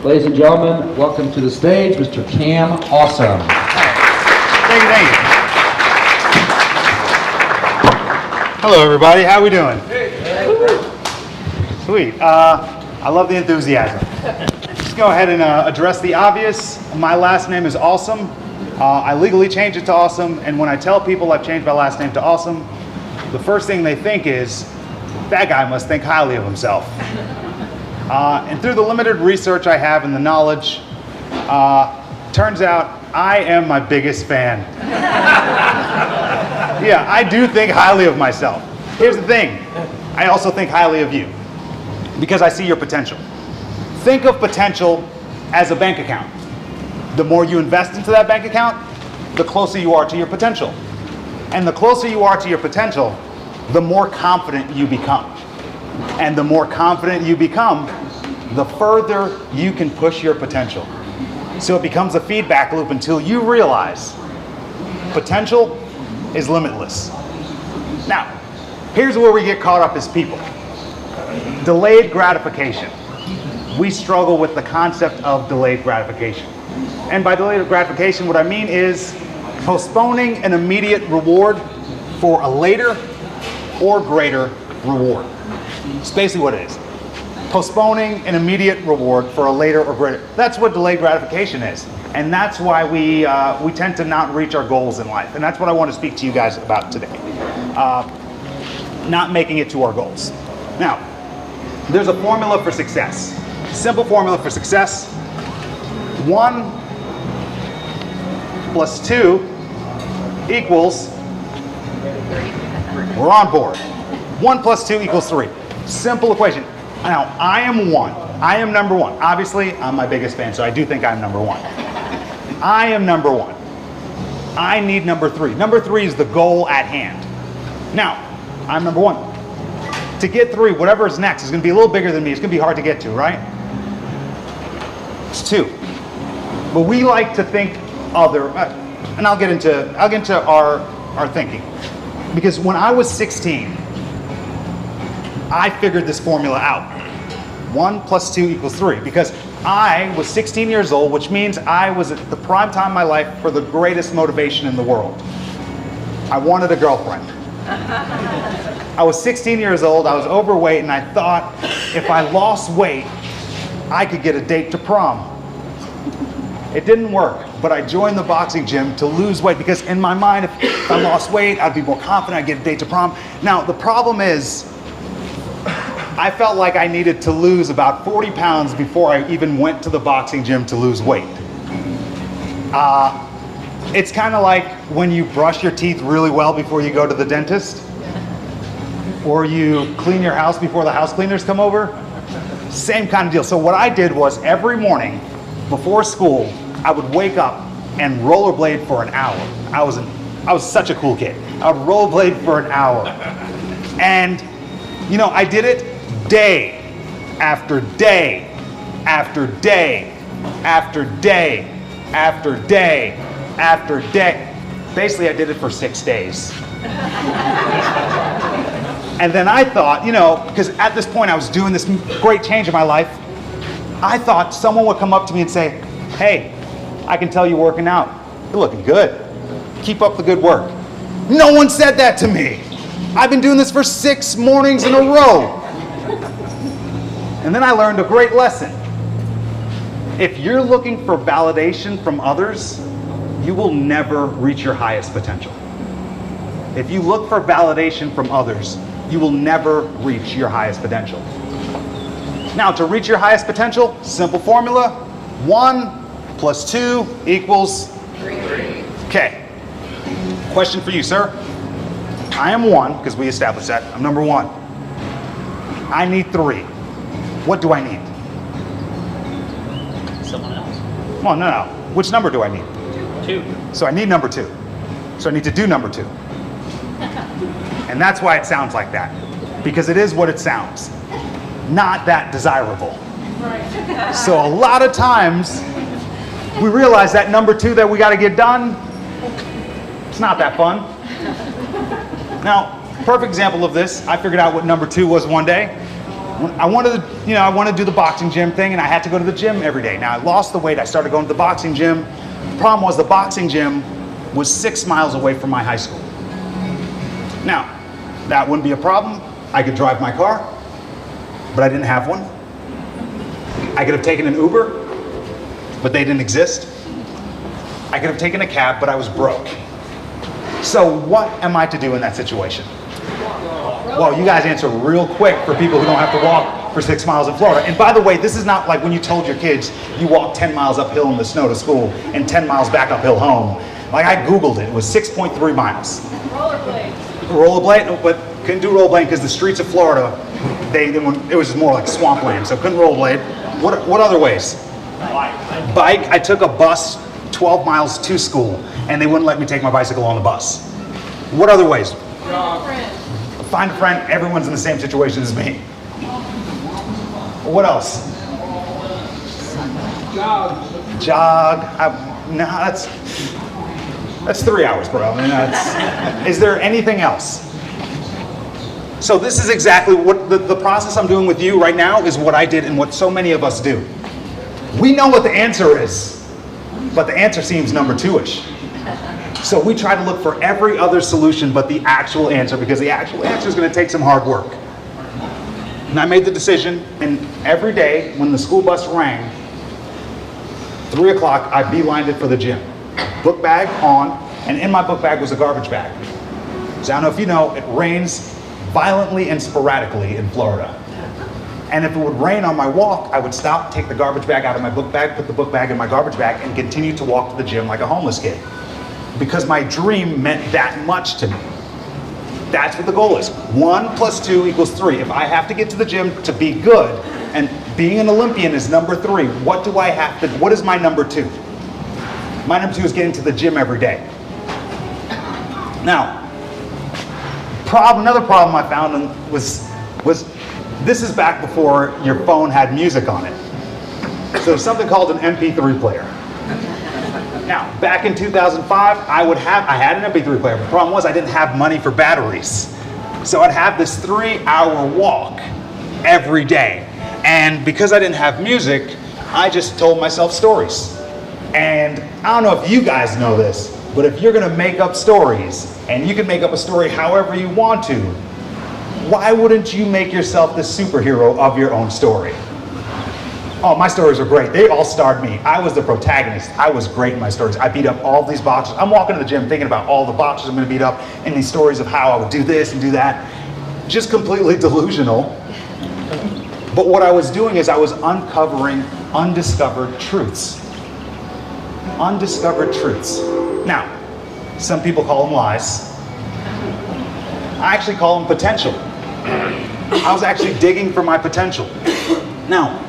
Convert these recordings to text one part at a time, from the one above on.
Ladies and gentlemen, welcome to the stage, Mr. Cam Awesome. Thank you, thank you. Hello, everybody. How we doing? Sweet. I love the enthusiasm. Just go ahead and address the obvious. My last name is Awesome. I legally changed it to Awesome, and when I tell people I've changed my last name to Awesome, the first thing they think is, that guy must think highly of himself. And through the limited research I have and the knowledge, turns out I am my biggest fan. Yeah, I do think highly of myself. Here's the thing, I also think highly of you because I see your potential. Think of potential as a bank account. The more you invest into that bank account, the closer you are to your potential. And the closer you are to your potential, the more confident you become. And the more confident you become, the further you can push your potential. So it becomes a feedback loop until you realize potential is limitless. Now, here's where we get caught up as people. Delayed gratification. We struggle with the concept of delayed gratification. And by delayed gratification, what I mean is postponing an immediate reward for a later or greater reward. It's basically what it is. Postponing an immediate reward for a later or greater. That's what delayed gratification is. And that's why we tend to not reach our goals in life. And that's what I want to speak to you guys about today. Not making it to our goals. Now, there's a formula for success. Simple formula for success. 1 plus 2 equals, we're on board. 1 plus 2 equals 3. Simple equation. Now, I am 1. I am number 1. Obviously, I'm my biggest fan, so I do think I'm number 1. I am number 1. I need number 3. Number 3 is the goal at hand. Now, I'm number 1. To get 3, whatever is next is going to be a little bigger than me. It's going to be hard to get to, right? It's 2. But we like to think other, and I'll get into our thinking. Because when I was 16, I figured this formula out. 1 plus 2 equals 3. Because I was 16 years old, which means I was at the prime time of my life for the greatest motivation in the world. I wanted a girlfriend. I was 16 years old, I was overweight, and I thought if I lost weight, I could get a date to prom. It didn't work, but I joined the boxing gym to lose weight because in my mind, if I lost weight, I'd be more confident, I'd get a date to prom. Now, the problem is, I felt like I needed to lose about 40 pounds before I even went to the boxing gym to lose weight. It's kind of like when you brush your teeth really well before you go to the dentist, or you clean your house before the house cleaners come over. Same kind of deal. So what I did was every morning before school, I would wake up and rollerblade for an hour. I was such a cool kid. I would rollerblade for an hour. And, you know, I did it day after day after day after day after day after day. Basically, I did it for 6 days. And then I thought, you know, because at this point I was doing this great change in my life, I thought someone would come up to me and say, hey, I can tell you're working out. You're looking good. Keep up the good work. No one said that to me. I've been doing this for 6 mornings in a row. And then I learned a great lesson. If you're looking for validation from others, you will never reach your highest potential. If you look for validation from others, you will never reach your highest potential. Now, to reach your highest potential, simple formula, 1 plus 2 equals 3. Okay. Question for you, sir. I am 1, because we established that. I'm number 1. I need 3. What do I need? Someone else. Well, no. Which number do I need? 2. So I need number 2. So I need to do number 2. And that's why it sounds like that. Because it is what it sounds. Not that desirable. Right. So a lot of times, we realize that number 2 that we got to get done, it's not that fun. Now, perfect example of this, I figured out what number 2 was one day. I wanted to do the boxing gym thing, and I had to go to the gym every day. Now I lost the weight. I started going to the boxing gym. The problem was the boxing gym was 6 miles away from my high school. Now, that wouldn't be a problem. I could drive my car, but I didn't have one. I could have taken an Uber, but they didn't exist. I could have taken a cab, but I was broke. So what am I to do in that situation? Well, you guys answer real quick for people who don't have to walk for 6 miles in Florida. And by the way, this is not like when you told your kids you walk 10 miles uphill in the snow to school and 10 miles back uphill home. Like I Googled it, it was 6.3 miles. Rollerblade. Rollerblade, no, but couldn't do rollerblade because the streets of Florida, it was just more like swampland, so couldn't rollerblade. What other ways? Bike, I took a bus 12 miles to school and they wouldn't let me take my bicycle on the bus. What other ways? Find a friend, everyone's in the same situation as me. What else? Jog. No, that's 3 hours, bro. I mean, is there anything else? So this is exactly what the process I'm doing with you right now is what I did and what so many of us do. We know what the answer is, but the answer seems number 2-ish. So we try to look for every other solution but the actual answer, because the actual answer is going to take some hard work. And I made the decision, and every day when the school bus rang, 3 o'clock, I beelined it for the gym. Book bag on, and in my book bag was a garbage bag. So I don't know if you know, it rains violently and sporadically in Florida. And if it would rain on my walk, I would stop, take the garbage bag out of my book bag, put the book bag in my garbage bag, and continue to walk to the gym like a homeless kid. Because my dream meant that much to me. That's what the goal is. 1 + 2 = 3. If I have to get to the gym to be good, and being an Olympian is number 3, what is my number 2? My number 2 is getting to the gym every day. Now, another problem I found was this is back before your phone had music on it. So there's something called an MP3 player. Now, back in 2005, I had an MP3 player. The problem was I didn't have money for batteries. So I'd have this 3-hour walk every day. And because I didn't have music, I just told myself stories. And I don't know if you guys know this, but if you're gonna make up stories, and you can make up a story however you want to, why wouldn't you make yourself the superhero of your own story? Oh, my stories were great. They all starred me. I was the protagonist. I was great in my stories. I beat up all these boxers. I'm walking to the gym thinking about all the boxers I'm gonna beat up and these stories of how I would do this and do that. Just completely delusional. But what I was doing is I was uncovering undiscovered truths. Undiscovered truths. Now, some people call them lies. I actually call them potential. I was actually digging for my potential. Now,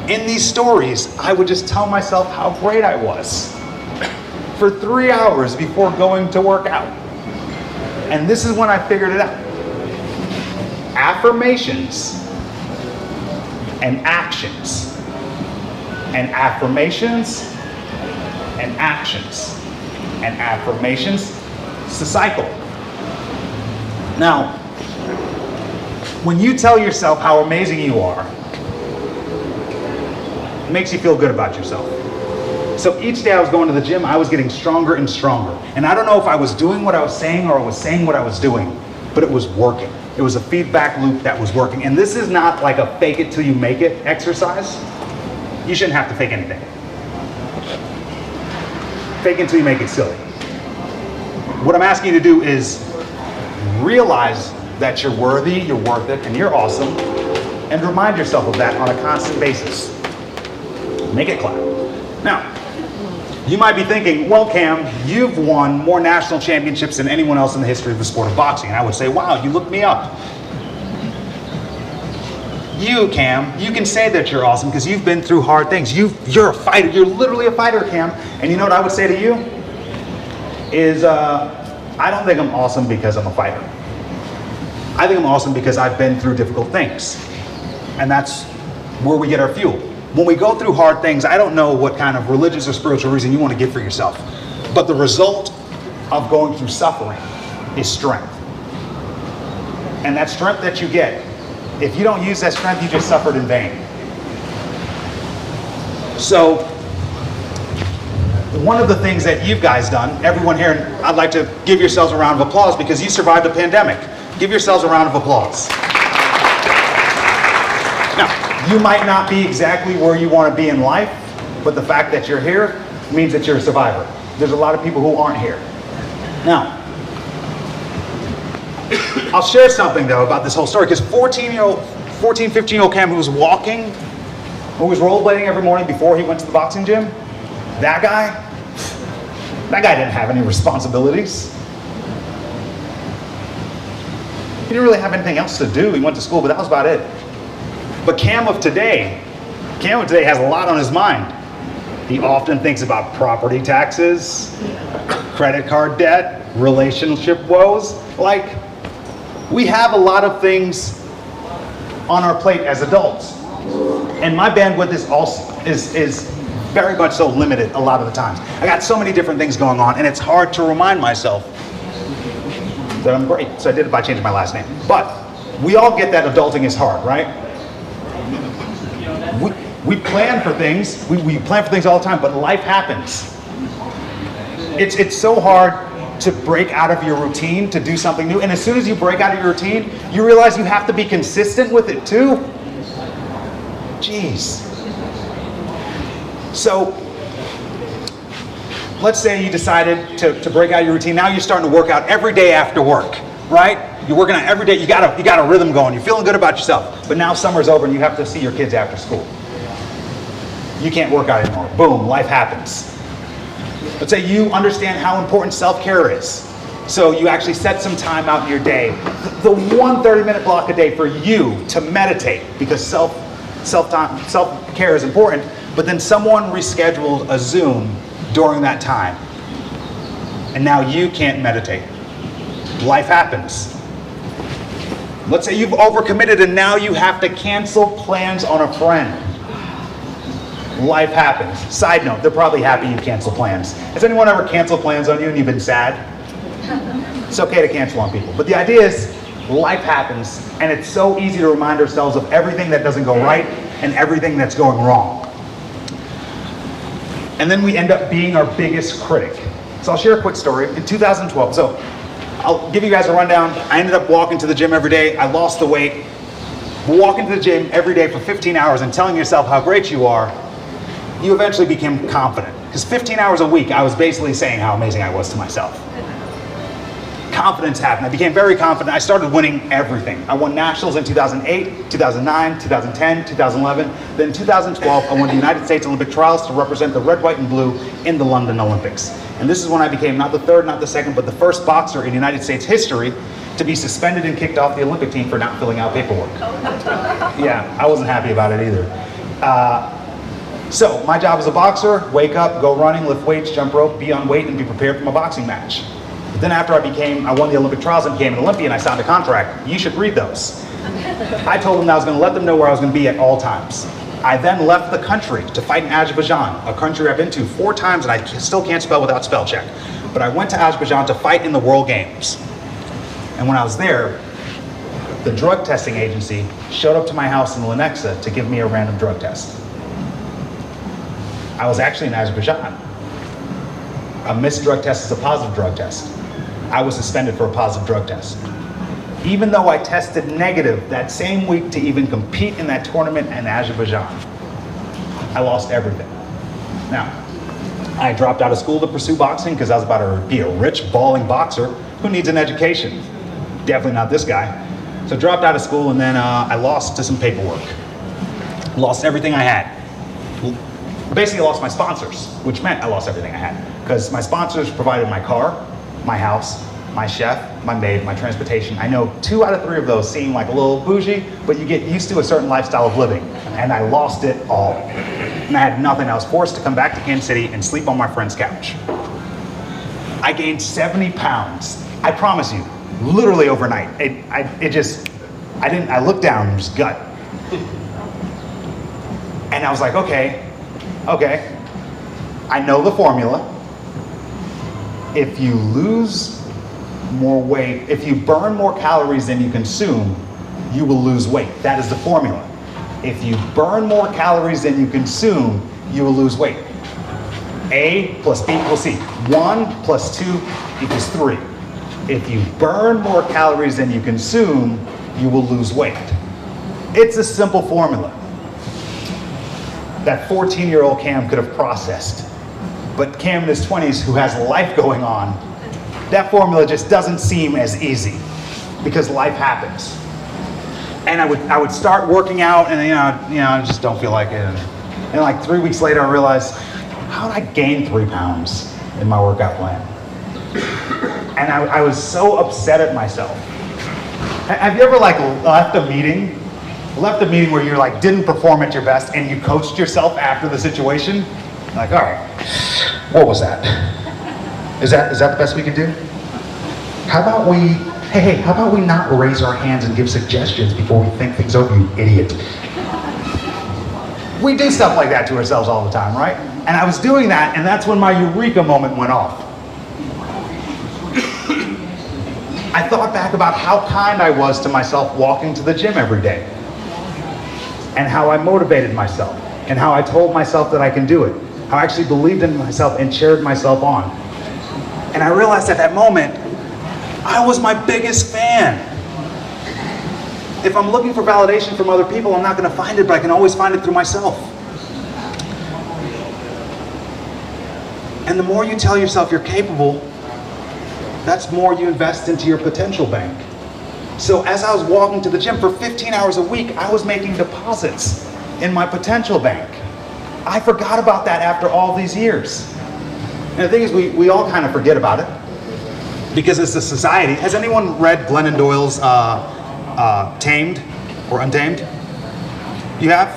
in these stories, I would just tell myself how great I was for 3 hours before going to work out. And this is when I figured it out. Affirmations and actions. And affirmations and actions. And affirmations. It's a cycle. Now, when you tell yourself how amazing you are, it makes you feel good about yourself. So each day I was going to the gym, I was getting stronger and stronger. And I don't know if I was doing what I was saying or I was saying what I was doing, but it was working. It was a feedback loop that was working. And this is not like a fake it till you make it exercise. You shouldn't have to fake anything. Fake it until you make it silly. What I'm asking you to do is realize that you're worthy, you're worth it, and you're awesome, and remind yourself of that on a constant basis. Make it clap. Now, you might be thinking, well, Cam, you've won more national championships than anyone else in the history of the sport of boxing. And I would say, wow, you looked me up. You, Cam, you can say that you're awesome because you've been through hard things. You're a fighter. You're literally a fighter, Cam. And you know what I would say to you? Is I don't think I'm awesome because I'm a fighter. I think I'm awesome because I've been through difficult things. And that's where we get our fuel. When we go through hard things, I don't know what kind of religious or spiritual reason you want to give for yourself. But the result of going through suffering is strength. And that strength that you get If you don't use that strength, you just suffered in vain. So, one of the things that you guys done, everyone here, and I'd like to give yourselves a round of applause because you survived a pandemic. Give yourselves a round of applause. Now, you might not be exactly where you want to be in life, but the fact that you're here means that you're a survivor. There's a lot of people who aren't here. Now, I'll share something though about this whole story, because 15-year-old Cam who was walking, who was rollerblading every morning before he went to the boxing gym, that guy didn't have any responsibilities. He didn't really have anything else to do. He went to school, but that was about it. But Cam of today has a lot on his mind. He often thinks about property taxes, credit card debt, relationship woes. Like, we have a lot of things on our plate as adults. And my bandwidth is very much so limited a lot of the times. I got so many different things going on, and it's hard to remind myself that I'm great. So I did it by changing my last name. But we all get that adulting is hard, right? We plan for things. We plan for things all the time, but life happens. It's so hard to break out of your routine to do something new. And as soon as you break out of your routine, you realize you have to be consistent with it too. Jeez. So let's say you decided to break out of your routine. Now you're starting to work out every day after work, right? You're working out every day. You got a rhythm going. You're feeling good about yourself. But now summer's over and you have to see your kids after school. You can't work out anymore. Boom, life happens. Let's say you understand how important self-care is. So you actually set some time out in your day, the one 30-minute block a day for you to meditate, because self-care is important. But then someone rescheduled a Zoom during that time, and now you can't meditate. Life happens. Let's say you've overcommitted and now you have to cancel plans on a friend. Life happens. Side note, they're probably happy you cancel plans. Has anyone ever canceled plans on you and you've been sad? It's okay to cancel on people. But the idea is, life happens, and it's so easy to remind ourselves of everything that doesn't go right and everything that's going wrong. And then we end up being our biggest critic. So I'll share a quick story. In 2012, so I'll give you guys a rundown. I ended up walking to the gym every day. I lost the weight. Walking to the gym every day for 15 hours and telling yourself how great you are, you eventually became confident. Because 15 hours a week, I was basically saying how amazing I was to myself. Confidence happened. I became very confident. I started winning everything. I won nationals in 2008, 2009, 2010, 2011. Then in 2012, I won the United States Olympic trials to represent the red, white, and blue in the London Olympics. And this is when I became not the third, not the second, but the first boxer in United States history to be suspended and kicked off the Olympic team for not filling out paperwork. Yeah, I wasn't happy about it either. So my job as a boxer, wake up, go running, lift weights, jump rope, be on weight, and be prepared for my boxing match. But then after I won the Olympic trials and became an Olympian, I signed a contract. You should read those. I told them that I was going to let them know where I was going to be at all times. I then left the country to fight in Azerbaijan, a country I've been to 4 times and I still can't spell without spell check. But I went to Azerbaijan to fight in the World Games. And when I was there, the drug testing agency showed up to my house in Lenexa to give me a random drug test. I was actually in Azerbaijan. A missed drug test is a positive drug test. I was suspended for a positive drug test. Even though I tested negative that same week to even compete in that tournament in Azerbaijan, I lost everything. Now, I dropped out of school to pursue boxing because I was about to be a rich, balling boxer who needs an education. Definitely not this guy. So I dropped out of school, and then I lost to some paperwork. Lost everything I had. Basically, I lost my sponsors, which meant I lost everything I had. Because my sponsors provided my car, my house, my chef, my maid, my transportation. I know 2 out of 3 of those seem like a little bougie, but you get used to a certain lifestyle of living. And I lost it all. And I had nothing. I was forced to come back to Kansas City and sleep on my friend's couch. I gained 70 pounds. I promise you, literally overnight. I looked down and just gut. And I was like, okay, I know the formula. If you lose more weight, if you burn more calories than you consume, you will lose weight. That is the formula. If you burn more calories than you consume, you will lose weight. A plus B equals C. 1 plus 2 equals 3. If you burn more calories than you consume, you will lose weight. It's a simple formula that 14-year-old Cam could have processed. But Cam in his 20s, who has life going on, that formula just doesn't seem as easy because life happens. And I would start working out, and I just don't feel like it. And like 3 weeks later, I realized, how did I gain 3 pounds in my workout plan? And I was so upset at myself. Have you ever left a meeting where you didn't perform at your best, and you coached yourself after the situation? Like, all right, what was that? Is that the best we can do? How about we not raise our hands and give suggestions before we think things over, you idiot? We do stuff like that to ourselves all the time, right? And I was doing that, and that's when my eureka moment went off. I thought back about how kind I was to myself walking to the gym every day, and how I motivated myself, and how I told myself that I can do it, how I actually believed in myself and cheered myself on. And I realized at that moment, I was my biggest fan. If I'm looking for validation from other people, I'm not going to find it, but I can always find it through myself. And the more you tell yourself you're capable, that's more you invest into your potential bank. So as I was walking to the gym for 15 hours a week, I was making deposits in my potential bank. I forgot about that after all these years. And the thing is, we all kind of forget about it because it's a society. Has anyone read Glennon Doyle's Tamed or Untamed? You have?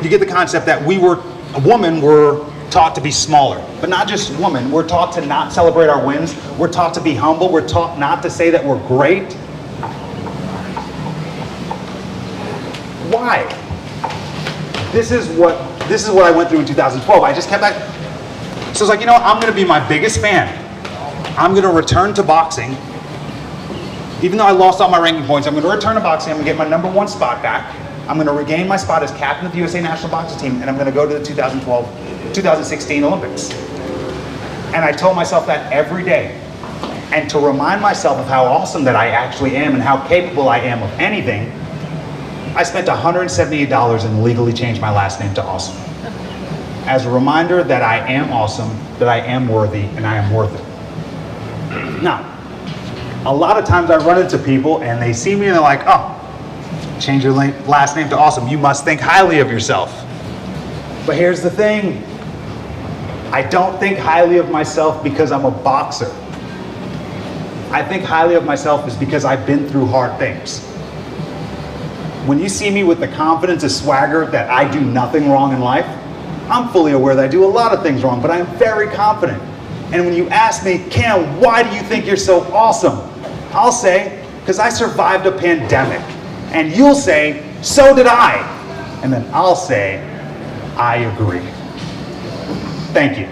You get the concept that women were taught to be smaller, but not just women. We're taught to not celebrate our wins. We're taught to be humble. We're taught not to say that we're great. Why? This is what I went through in 2012. I just kept back. So I was like, I'm going to be my biggest fan. I'm going to return to boxing. Even though I lost all my ranking points, I'm going to return to boxing. I'm going to get my #1 spot back. I'm going to regain my spot as captain of the USA national boxing team, and I'm going to go to the 2016 Olympics. And I told myself that every day. And to remind myself of how awesome that I actually am and how capable I am of anything, I spent $178 and legally changed my last name to Awesome. As a reminder that I am awesome, that I am worthy, and I am worth it. Now, a lot of times I run into people and they see me and they're like, oh, change your last name to Awesome. You must think highly of yourself. But here's the thing. I don't think highly of myself because I'm a boxer. I think highly of myself is because I've been through hard things. When you see me with the confidence and swagger that I do nothing wrong in life, I'm fully aware that I do a lot of things wrong, but I am very confident. And when you ask me, Cam, why do you think you're so awesome? I'll say, because I survived a pandemic. And you'll say, so did I. And then I'll say, I agree. Thank you.